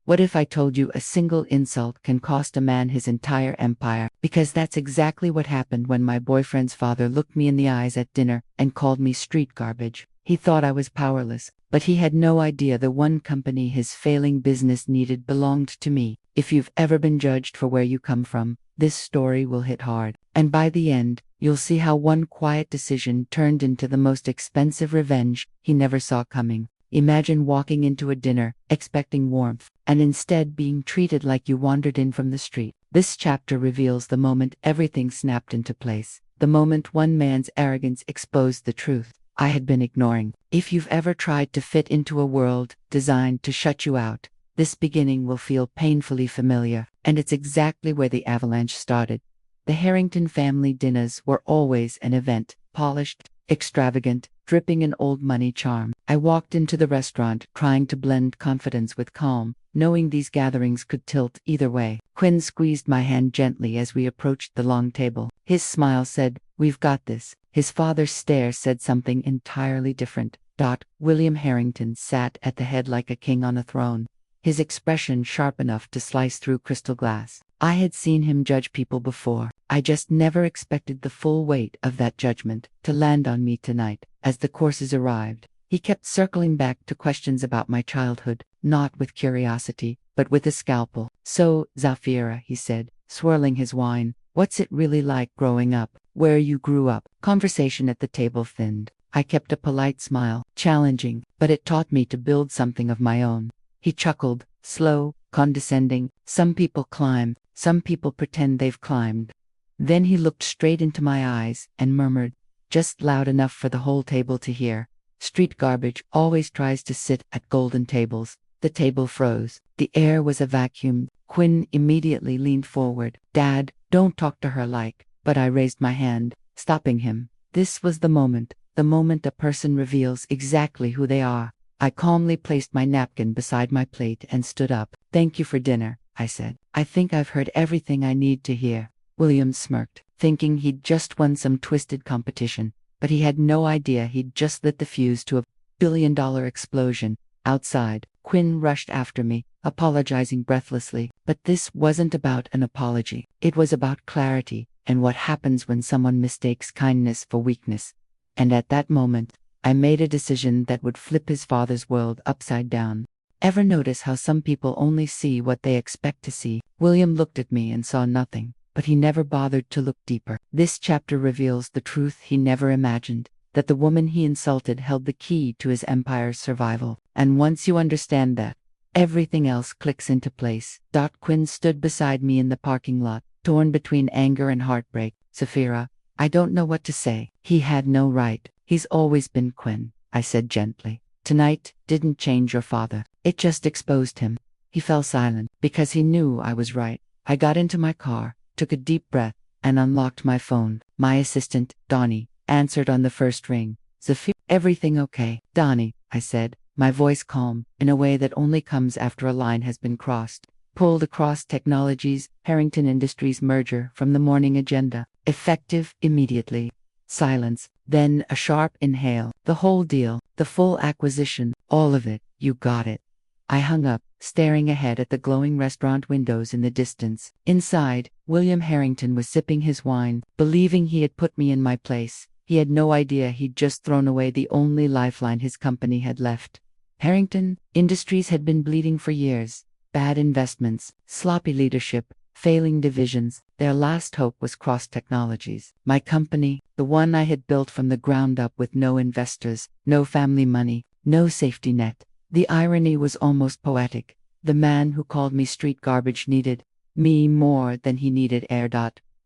What if I told you a single insult can cost a man his entire empire? Because that's exactly what happened when my boyfriend's father looked me in the eyes at dinner and called me street garbage. He thought I was powerless, but he had no idea the one company his failing business needed belonged to me. If you've ever been judged for where you come from, this story will hit hard. And by the end, you'll see how one quiet decision turned into the most expensive revenge he never saw coming. Imagine walking into a dinner, expecting warmth, and instead being treated like you wandered in from the street. This chapter reveals the moment everything snapped into place, the moment one man's arrogance exposed the truth I had been ignoring. If you've ever tried to fit into a world designed to shut you out, this beginning will feel painfully familiar, and it's exactly where the avalanche started. The Harrington family dinners were always an event, polished, extravagant, dripping in old money charm. I walked into the restaurant trying to blend confidence with calm, knowing these gatherings could tilt either way. Quinn squeezed my hand gently as we approached the long table. His smile said, "We've got this." His father's stare said something entirely different. William Harrington sat at the head like a king on a throne, his expression sharp enough to slice through crystal glass. I had seen him judge people before. I just never expected the full weight of that judgment to land on me tonight. As the courses arrived, he kept circling back to questions about my childhood, not with curiosity, but with a scalpel. "So, Zafira," he said, swirling his wine, "what's it really like growing up, where you grew up?" Conversation at the table thinned. I kept a polite smile, challenging, but it taught me to build something of my own. He chuckled, slow, condescending. "Some people climb, some people pretend they've climbed." Then he looked straight into my eyes and murmured, just loud enough for the whole table to hear, "Street garbage always tries to sit at golden tables." The table froze. The air was a vacuum. Quinn immediately leaned forward. "Dad, don't talk to her like." But I raised my hand, stopping him. This was the moment a person reveals exactly who they are. I calmly placed my napkin beside my plate and stood up. "Thank you for dinner," I said. "I think I've heard everything I need to hear." William smirked, thinking he'd just won some twisted competition, but he had no idea he'd just lit the fuse to a billion-dollar explosion. Outside, Quinn rushed after me, apologizing breathlessly. But this wasn't about an apology. It was about clarity, and what happens when someone mistakes kindness for weakness. And at that moment, I made a decision that would flip his father's world upside down. Ever notice how some people only see what they expect to see? William looked at me and saw nothing, but he never bothered to look deeper. This chapter reveals the truth he never imagined, that the woman he insulted held the key to his empire's survival. And once you understand that, everything else clicks into place. Quinn stood beside me in the parking lot, torn between anger and heartbreak. "Zafira, I don't know what to say." "He had no right. He's always been Quinn," I said gently. "Tonight didn't change your father. It just exposed him." He fell silent, because he knew I was right. I got into my car, took a deep breath, and unlocked my phone. My assistant, Donnie, answered on the first ring. "Zafira, everything okay?" "Donnie," I said, my voice calm, in a way that only comes after a line has been crossed. "Pulled across Technologies, Harrington Industries merger from the morning agenda. Effective immediately." Silence, then a sharp inhale. "The whole deal, the full acquisition, all of it, you got it." I hung up, staring ahead at the glowing restaurant windows in the distance. Inside, William Harrington was sipping his wine, believing he had put me in my place. He had no idea he'd just thrown away the only lifeline his company had left. Harrington Industries had been bleeding for years. Bad investments, sloppy leadership, failing divisions. Their last hope was Cross Technologies. My company, the one I had built from the ground up with no investors, no family money, no safety net. The irony was almost poetic. The man who called me street garbage needed me more than he needed air.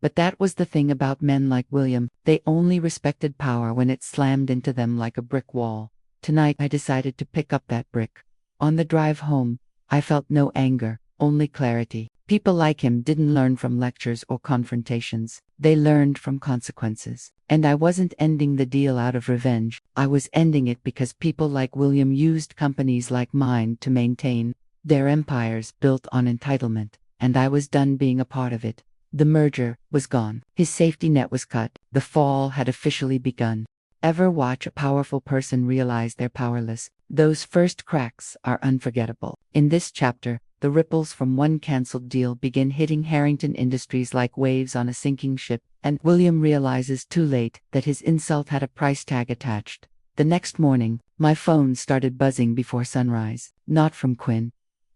But that was the thing about men like William. They only respected power when it slammed into them like a brick wall. Tonight I decided to pick up that brick. On the drive home, I felt no anger, only clarity. People like him didn't learn from lectures or confrontations. They learned from consequences. And I wasn't ending the deal out of revenge. I was ending it because people like William used companies like mine to maintain their empires built on entitlement. And I was done being a part of it. The merger was gone. His safety net was cut. The fall had officially begun. Ever watch a powerful person realize they're powerless? Those first cracks are unforgettable. In this chapter, the ripples from one cancelled deal begin hitting Harrington Industries like waves on a sinking ship, and William realizes too late that his insult had a price tag attached. The next morning, my phone started buzzing before sunrise. Not from Quinn,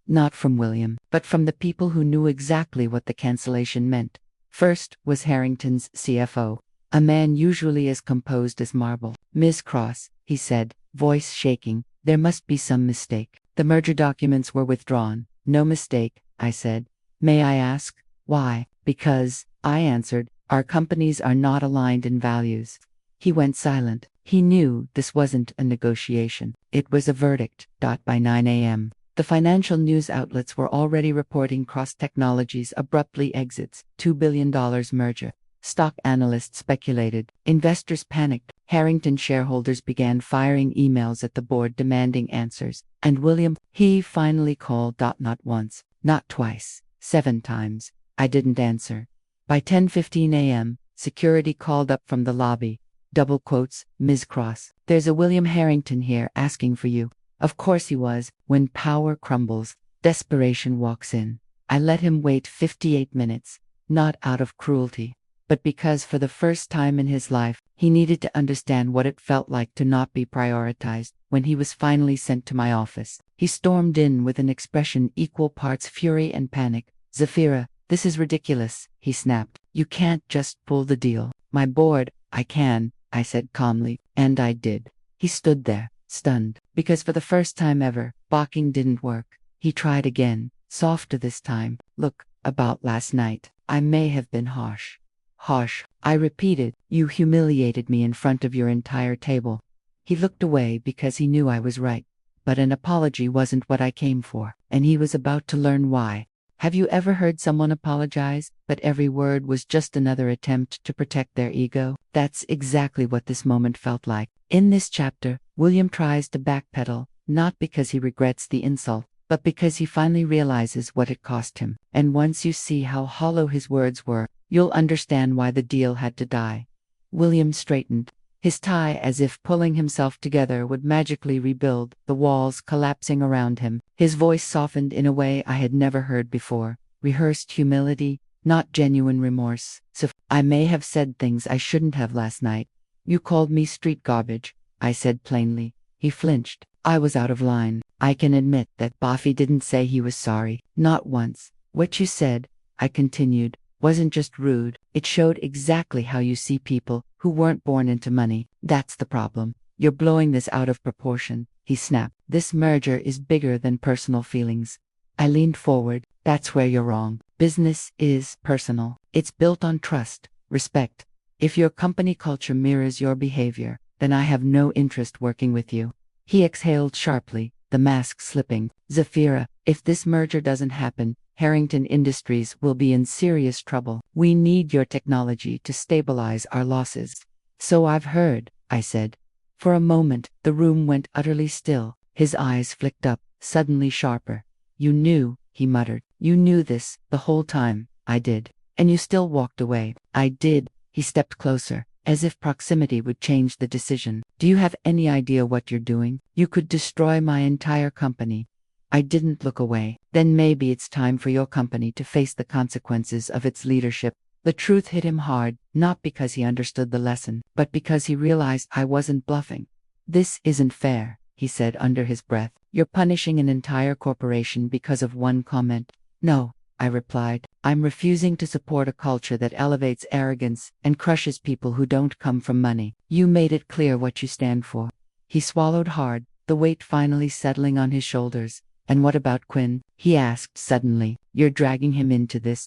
not from William, but from the people who knew exactly what the cancellation meant. First was Harrington's CFO, a man usually as composed as marble. "Ms. Cross," he said, voice shaking, "there must be some mistake. The merger documents were withdrawn." "No mistake," I said. "May I ask why?" "Because," I answered, "our companies are not aligned in values." He went silent. He knew this wasn't a negotiation. It was a verdict. By 9 a.m., the financial news outlets were already reporting Cross Technologies abruptly exits, $2 billion merger. Stock analysts speculated. Investors panicked. Harrington shareholders began firing emails at the board demanding answers. And William, he finally called. Not once, not twice, 7 times. I didn't answer. By 10:15 a.m., security called up from the lobby. Double quotes, "Ms. Cross, there's a William Harrington here asking for you." Of course he was. When power crumbles, desperation walks in. I let him wait 58 minutes, not out of cruelty, but because for the first time in his life, he needed to understand what it felt like to not be prioritized. When he was finally sent to my office, he stormed in with an expression equal parts fury and panic. "Zafira, this is ridiculous," he snapped. "You can't just pull the deal." "My board, I can," I said calmly, and I did. He stood there, stunned, because for the first time ever, balking didn't work. He tried again, softer this time. "Look, about last night, I may have been harsh." "Harsh," I repeated. "You humiliated me in front of your entire table." He looked away because he knew I was right. But an apology wasn't what I came for, and he was about to learn why. Have you ever heard someone apologize, but every word was just another attempt to protect their ego? That's exactly what this moment felt like. In this chapter, William tries to backpedal, not because he regrets the insult, but because he finally realizes what it cost him. And once you see how hollow his words were, you'll understand why the deal had to die. William straightened, his tie as if pulling himself together would magically rebuild, the walls collapsing around him. His voice softened in a way I had never heard before. Rehearsed humility, not genuine remorse. "So I may have said things I shouldn't have last night. You called me street garbage," I said plainly. He flinched. I was out of line. "I can admit that." Buffy didn't say he was sorry. Not once. "What you said," I continued, "wasn't just rude. It showed exactly how you see people who weren't born into money. That's the problem. You're blowing this out of proportion." He snapped. "This merger is bigger than personal feelings." I leaned forward. "That's where you're wrong. Business is personal. It's built on trust, respect. If your company culture mirrors your behavior, then I have no interest working with you." He exhaled sharply, the mask slipping. "Zafira, if this merger doesn't happen, Harrington Industries will be in serious trouble. We need your technology to stabilize our losses." "So I've heard," I said. For a moment, the room went utterly still. His eyes flicked up, suddenly sharper. "You knew," he muttered. "You knew this the whole time." I did. "And you still walked away." I did. He stepped closer, as if proximity would change the decision. "Do you have any idea what you're doing? You could destroy my entire company." I didn't look away. "Then maybe it's time for your company to face the consequences of its leadership." The truth hit him hard, not because he understood the lesson, but because he realized I wasn't bluffing. "This isn't fair," he said under his breath. "You're punishing an entire corporation because of one comment." "No," I replied. "I'm refusing to support a culture that elevates arrogance and crushes people who don't come from money. You made it clear what you stand for." He swallowed hard, the weight finally settling on his shoulders. "And what about Quinn?" he asked suddenly. "You're dragging him into this?"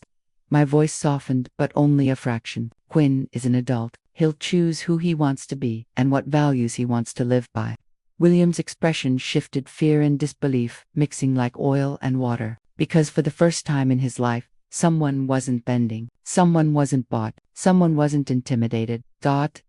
My voice softened, but only a fraction. "Quinn is an adult. He'll choose who he wants to be and what values he wants to live by." William's expression shifted, fear and disbelief, mixing like oil and water. Because for the first time in his life, someone wasn't bending, someone wasn't bought, someone wasn't intimidated.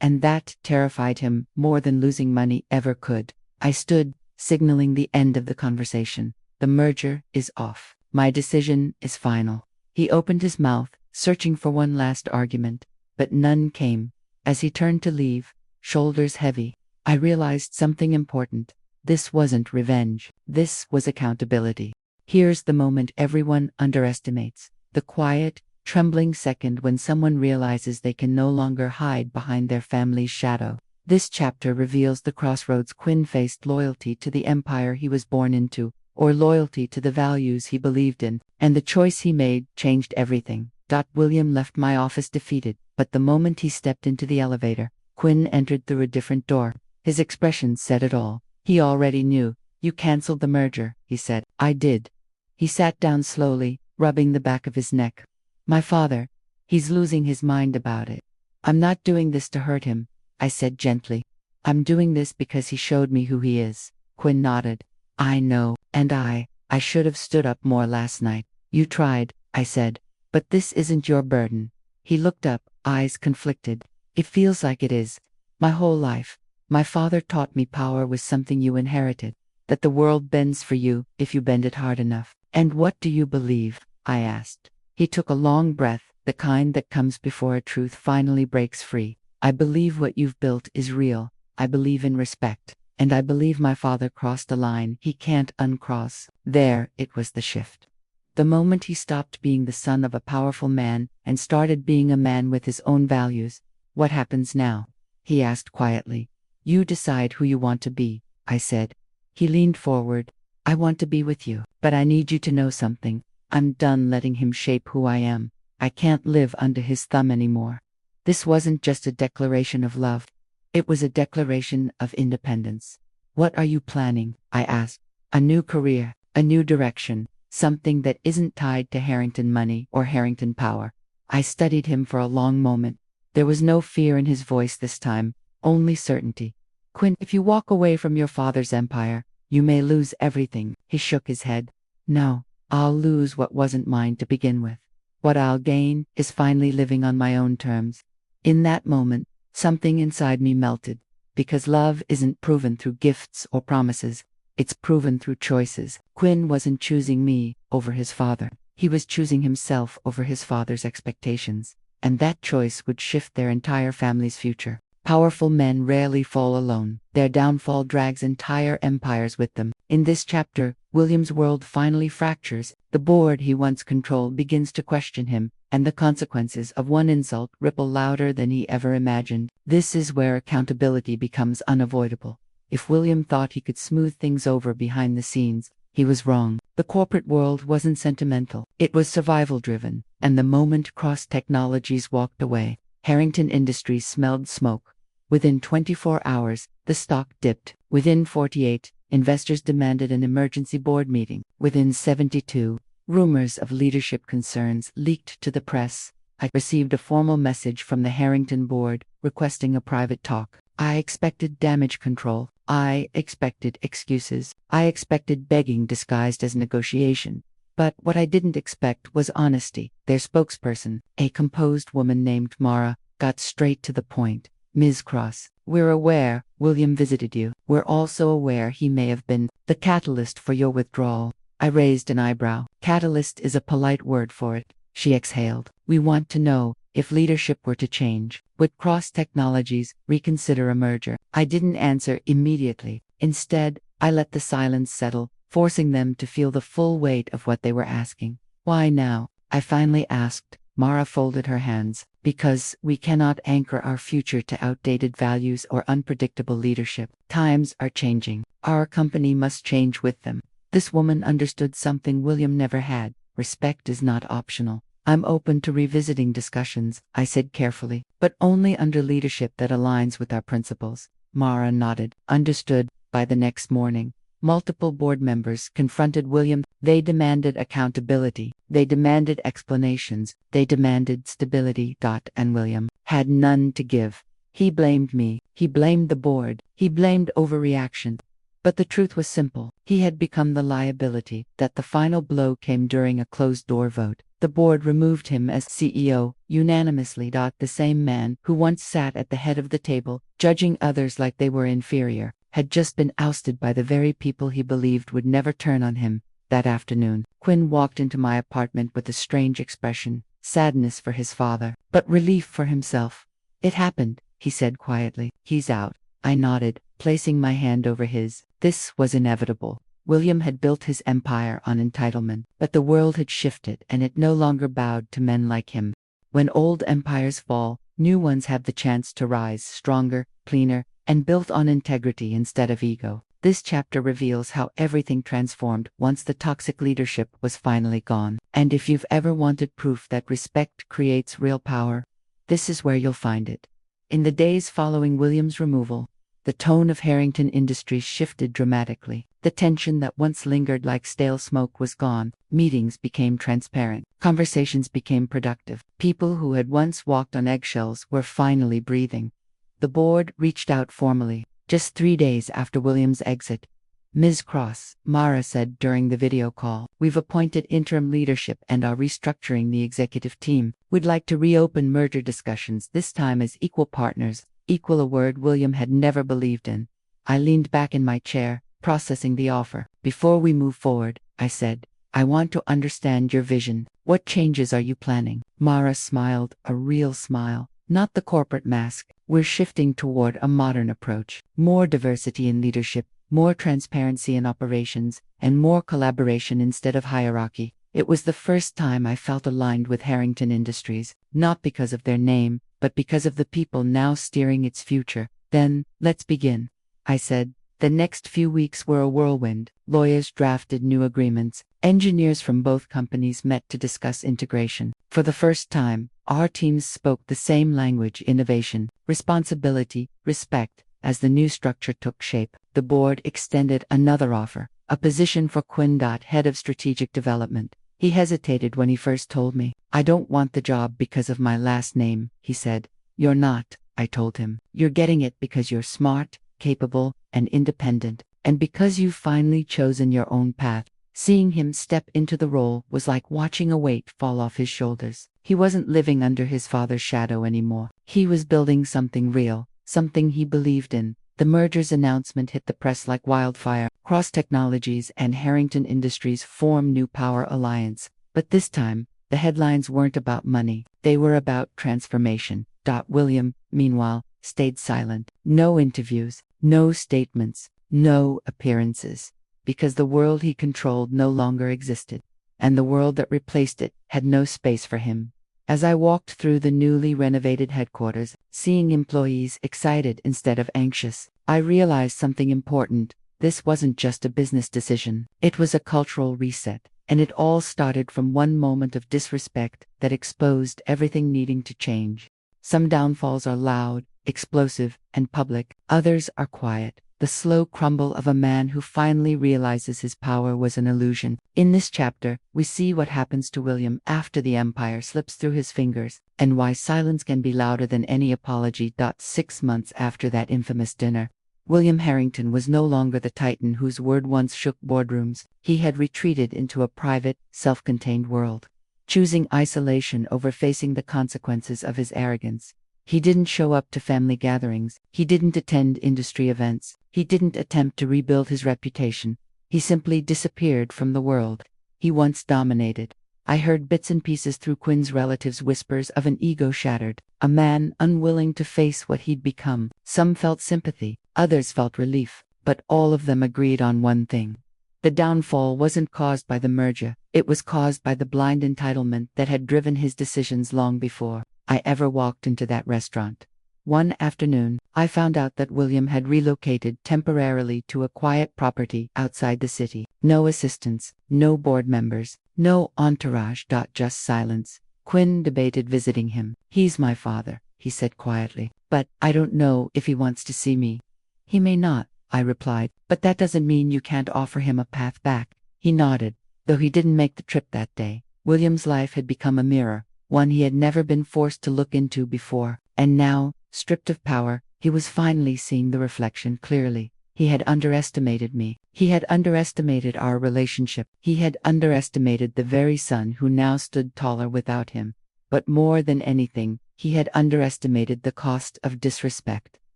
And that terrified him more than losing money ever could. I stood, signaling the end of the conversation. "The merger is off. My decision is final." He opened his mouth, searching for one last argument, but none came. As he turned to leave, shoulders heavy, I realized something important. This wasn't revenge. This was accountability. Here's the moment everyone underestimates. The quiet, trembling second when someone realizes they can no longer hide behind their family's shadow. This chapter reveals the crossroads Quinn faced: loyalty to the empire he was born into, or loyalty to the values he believed in, and the choice he made changed everything. William left my office defeated, but the moment he stepped into the elevator, Quinn entered through a different door. His expression said it all. He already knew. "You canceled the merger," he said. "I did." He sat down slowly, rubbing the back of his neck. "My father, he's losing his mind about it." "I'm not doing this to hurt him," I said gently. "I'm doing this because he showed me who he is." Quinn nodded. "I know, and I should have stood up more last night." "You tried," I said. "But this isn't your burden." He looked up, eyes conflicted. "It feels like it is. My whole life. My father taught me power was something you inherited, that the world bends for you if you bend it hard enough." "And what do you believe?" I asked. He took a long breath, the kind that comes before a truth finally breaks free. "I believe what you've built is real. I believe in respect. And I believe my father crossed a line he can't uncross." There, it was the shift. The moment he stopped being the son of a powerful man and started being a man with his own values. "What happens now?" he asked quietly. "You decide who you want to be," I said. He leaned forward. "I want to be with you, but I need you to know something. I'm done letting him shape who I am. I can't live under his thumb anymore." This wasn't just a declaration of love. It was a declaration of independence. "What are you planning?" I asked. "A new career, a new direction. Something that isn't tied to Harrington money or Harrington power." I studied him for a long moment. There was no fear in his voice this time, only certainty. "Quinn, if you walk away from your father's empire, you may lose everything." He shook his head. "No, I'll lose what wasn't mine to begin with. What I'll gain is finally living on my own terms." In that moment, something inside me melted, because love isn't proven through gifts or promises. It's proven through choices. Quinn wasn't choosing me over his father. He was choosing himself over his father's expectations. And that choice would shift their entire family's future. Powerful men rarely fall alone. Their downfall drags entire empires with them. In this chapter, William's world finally fractures. The board he once controlled begins to question him, and the consequences of one insult ripple louder than he ever imagined. This is where accountability becomes unavoidable. If William thought he could smooth things over behind the scenes, he was wrong. The corporate world wasn't sentimental. It was survival-driven, and the moment Cross Technologies walked away, Harrington Industries smelled smoke. Within 24 hours, the stock dipped. Within 48, investors demanded an emergency board meeting. Within 72, rumors of leadership concerns leaked to the press. I received a formal message from the Harrington board requesting a private talk. I expected damage control. I expected excuses. I expected begging disguised as negotiation. But what I didn't expect was honesty. Their spokesperson, a composed woman named Mara, got straight to the point. "Ms. Cross, we're aware William visited you. We're also aware he may have been the catalyst for your withdrawal." I raised an eyebrow. "Catalyst is a polite word for it," she exhaled. "We want to know, if leadership were to change, would Cross Technologies reconsider a merger?" I didn't answer immediately. Instead, I let the silence settle, forcing them to feel the full weight of what they were asking. "Why now?" I finally asked. Mara folded her hands. "Because we cannot anchor our future to outdated values or unpredictable leadership. Times are changing. Our company must change with them." This woman understood something William never had. Respect is not optional. "I'm open to revisiting discussions," I said carefully, "but only under leadership that aligns with our principles." Mara nodded. "Understood." By the next morning, multiple board members confronted William. They demanded accountability. They demanded explanations. They demanded stability. And William had none to give. He blamed me. He blamed the board. He blamed overreaction. But the truth was simple. He had become the liability. That the final blow came during a closed-door vote. The board removed him as CEO, unanimously. The same man who once sat at the head of the table, judging others like they were inferior, had just been ousted by the very people he believed would never turn on him. That afternoon, Quinn walked into my apartment with a strange expression, sadness for his father, but relief for himself. "It happened," he said quietly. "He's out." I nodded, placing my hand over his. This was inevitable. William had built his empire on entitlement, but the world had shifted and it no longer bowed to men like him. When old empires fall, new ones have the chance to rise stronger, cleaner, and built on integrity instead of ego. This chapter reveals how everything transformed once the toxic leadership was finally gone. And if you've ever wanted proof that respect creates real power, this is where you'll find it. In the days following William's removal, the tone of Harrington Industries shifted dramatically. The tension that once lingered like stale smoke was gone. Meetings became transparent. Conversations became productive. People who had once walked on eggshells were finally breathing. The board reached out formally. Just 3 days after William's exit, Ms. Cross, Mara said during the video call, "We've appointed interim leadership and are restructuring the executive team. We'd like to reopen merger discussions, this time as equal partners." Equal, a word William had never believed in. I leaned back in my chair, processing the offer. "Before we move forward," I said, "I want to understand your vision. What changes are you planning?" Mara smiled, a real smile, not the corporate mask. "We're shifting toward a modern approach. More diversity in leadership, more transparency in operations, and more collaboration instead of hierarchy." It was the first time I felt aligned with Harrington Industries, not because of their name, but because of the people now steering its future. "Then, let's begin," I said. The next few weeks were a whirlwind. Lawyers drafted new agreements. Engineers from both companies met to discuss integration. For the first time, our teams spoke the same language: innovation, responsibility, respect. As the new structure took shape, the board extended another offer, a position for Quinn, head of strategic development. He hesitated when he first told me. "I don't want the job because of my last name," he said. "You're not," I told him. "You're getting it because you're smart, capable, and independent, and because you've finally chosen your own path." Seeing him step into the role was like watching a weight fall off his shoulders. He wasn't living under his father's shadow anymore. He was building something real, something he believed in. The merger's announcement hit the press like wildfire. Cross Technologies and Harrington Industries formed New Power Alliance. But this time, the headlines weren't about money. They were about transformation. William, meanwhile, stayed silent. No interviews, no statements, no appearances. Because the world he controlled no longer existed, and the world that replaced it had no space for him. As I walked through the newly renovated headquarters, seeing employees excited instead of anxious, I realized something important. This wasn't just a business decision. It was a cultural reset, and it all started from one moment of disrespect that exposed everything needing to change. Some downfalls are loud, explosive, and public. Others are quiet. The slow crumble of a man who finally realizes his power was an illusion. In this chapter, we see what happens to William after the empire slips through his fingers, and why silence can be louder than any apology. 6 months after that infamous dinner, William Harrington was no longer the titan whose word once shook boardrooms. He had retreated into a private, self-contained world, choosing isolation over facing the consequences of his arrogance. He didn't show up to family gatherings. He didn't attend industry events. He didn't attempt to rebuild his reputation. He simply disappeared from the world he once dominated. I heard bits and pieces through Quinn's relatives, whispers of an ego shattered, a man unwilling to face what he'd become. Some felt sympathy, others felt relief, but all of them agreed on one thing. The downfall wasn't caused by the merger. It was caused by the blind entitlement that had driven his decisions long before I ever walked into that restaurant. One afternoon, I found out that William had relocated temporarily to a quiet property outside the city. No assistants, no board members, no entourage. Just silence. Quinn debated visiting him. "He's my father," he said quietly, "but I don't know if he wants to see me." "He may not," I replied, "but that doesn't mean you can't offer him a path back." He nodded, though he didn't make the trip that day. William's life had become a mirror, one he had never been forced to look into before, and now, stripped of power, he was finally seeing the reflection clearly. He had underestimated me. He had underestimated our relationship. He had underestimated the very son who now stood taller without him. But more than anything, he had underestimated the cost of disrespect.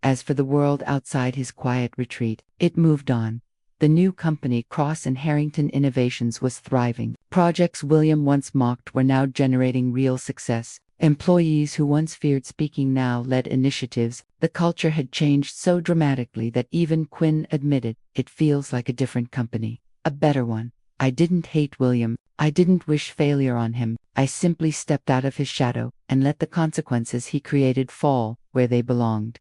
As for the world outside his quiet retreat, it moved on. The new company, Cross and Harrington Innovations, was thriving. Projects William once mocked were now generating real success. Employees who once feared speaking now led initiatives. The culture had changed so dramatically that even Quinn admitted, it feels like a different company. A better one. I didn't hate William. I didn't wish failure on him. I simply stepped out of his shadow and let the consequences he created fall where they belonged.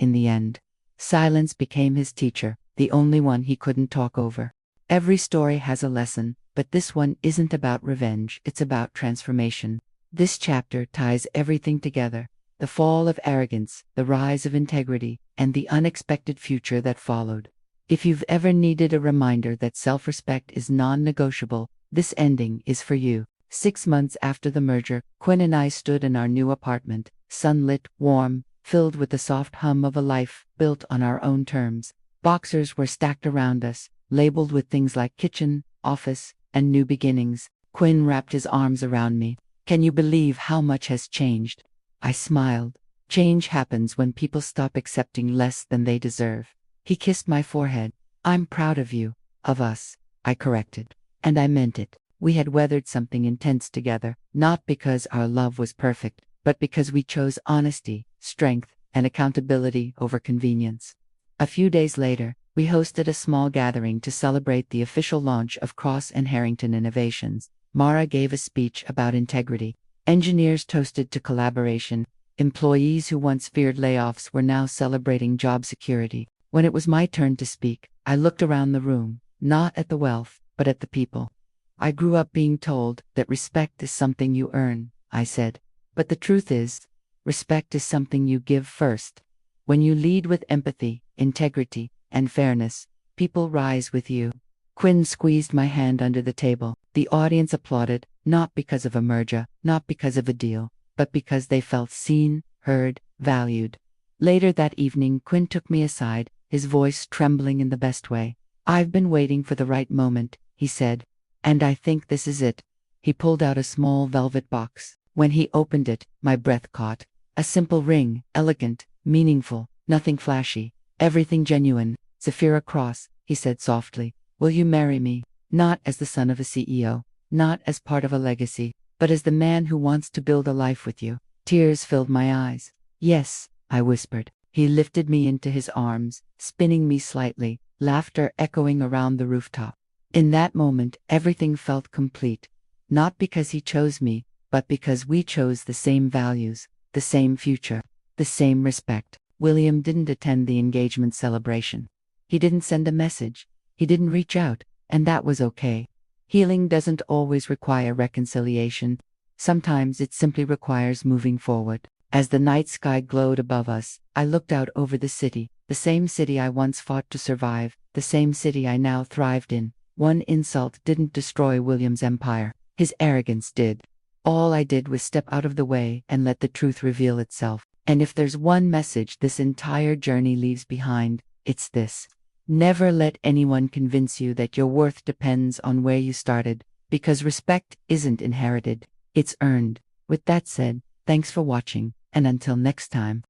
In the end, silence became his teacher, the only one he couldn't talk over. Every story has a lesson, but this one isn't about revenge, it's about transformation. This chapter ties everything together: the fall of arrogance, the rise of integrity, and the unexpected future that followed. If you've ever needed a reminder that self-respect is non-negotiable, this ending is for you. 6 months after the merger, Quinn and I stood in our new apartment, sunlit, warm, filled with the soft hum of a life built on our own terms. Boxers were stacked around us, labeled with things like kitchen, office, and new beginnings. Quinn wrapped his arms around me. "Can you believe how much has changed?" I smiled. Change happens when people stop accepting less than they deserve. He kissed my forehead. "I'm proud of you, of us," I corrected. And I meant it. We had weathered something intense together, not because our love was perfect, but because we chose honesty, strength, and accountability over convenience. A few days later, we hosted a small gathering to celebrate the official launch of Cross and Harrington Innovations. Mara gave a speech about integrity. Engineers toasted to collaboration. Employees who once feared layoffs were now celebrating job security. When it was my turn to speak, I looked around the room, not at the wealth, but at the people. "I grew up being told that respect is something you earn," I said. "But the truth is, respect is something you give first. When you lead with empathy, integrity, and fairness, people rise with you." Quinn squeezed my hand under the table. The audience applauded, not because of a merger, not because of a deal, but because they felt seen, heard, valued. Later that evening, Quinn took me aside, his voice trembling in the best way. "I've been waiting for the right moment," he said. "And I think this is it." He pulled out a small velvet box. When he opened it, my breath caught. A simple ring, elegant, meaningful, nothing flashy, everything genuine. "Zafira Cross," he said softly. "Will you marry me? Not as the son of a CEO, not as part of a legacy, but as the man who wants to build a life with you." Tears filled my eyes. "Yes," I whispered. He lifted me into his arms, spinning me slightly, laughter echoing around the rooftop. In that moment, everything felt complete. Not because he chose me, but because we chose the same values, the same future, the same respect. William didn't attend the engagement celebration. He didn't send a message. He didn't reach out, and that was okay. Healing doesn't always require reconciliation. Sometimes it simply requires moving forward. As the night sky glowed above us, I looked out over the city, the same city I once fought to survive, the same city I now thrived in. One insult didn't destroy William's empire. His arrogance did. All I did was step out of the way and let the truth reveal itself. And if there's one message this entire journey leaves behind, it's this: never let anyone convince you that your worth depends on where you started, because respect isn't inherited, it's earned. With that said, thanks for watching, and until next time.